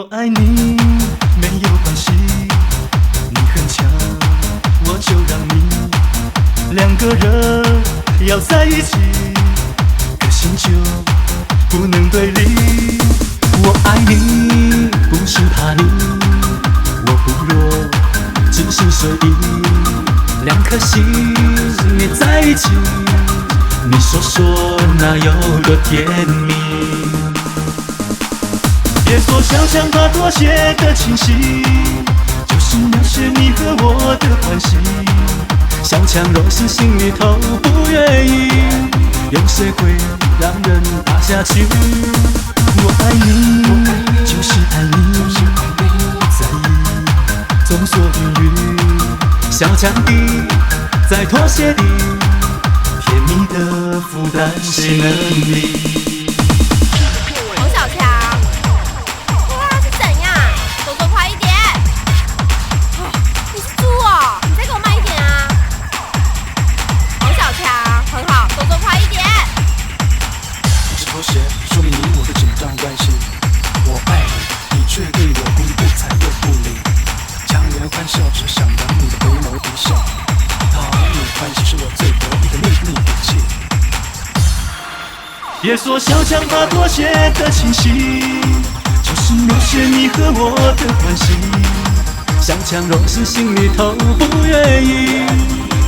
我爱你没有关系，你很强，我就让你。两个人要在一起，可心就不能对立。我爱你不是怕你，我不弱，只是随意。两颗心捏在一起，你说那有多甜蜜？别说小强怕妥协的清晰，就是描写你和我的关系。小强若是心里头不愿意，有谁会让人塌下去？我爱你，就是爱你，在意，众所云雨，小强的在妥协的，甜蜜的负担谁能理？说明你我的紧张关系，我爱你，你却对我不睬又不理。强颜欢笑，只想让你的回眸一笑。讨你欢喜是我最得意的秘密武器。别说小强怕妥协的清晰，就是描写你和我的关系。小强若是心里头不愿意，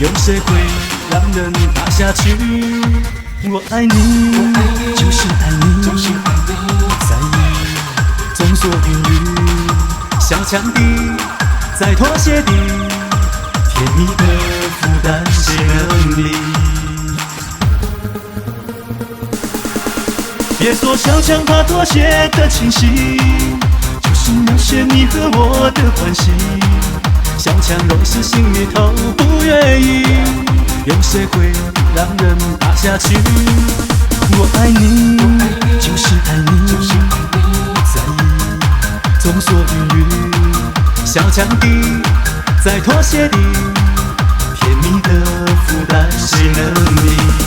有谁会让人塌下去？我爱你，就是爱你，在意，众所云雨，小强的在妥协的，甜蜜的负担谁能理？别说小强怕妥协的清晰，就是描写你和我的关系。小强若是心里头不愿意，有谁会让人塌下去？我爱你，就是爱你，在意，众所云雨，小强的在妥协的，甜蜜的负担谁能理？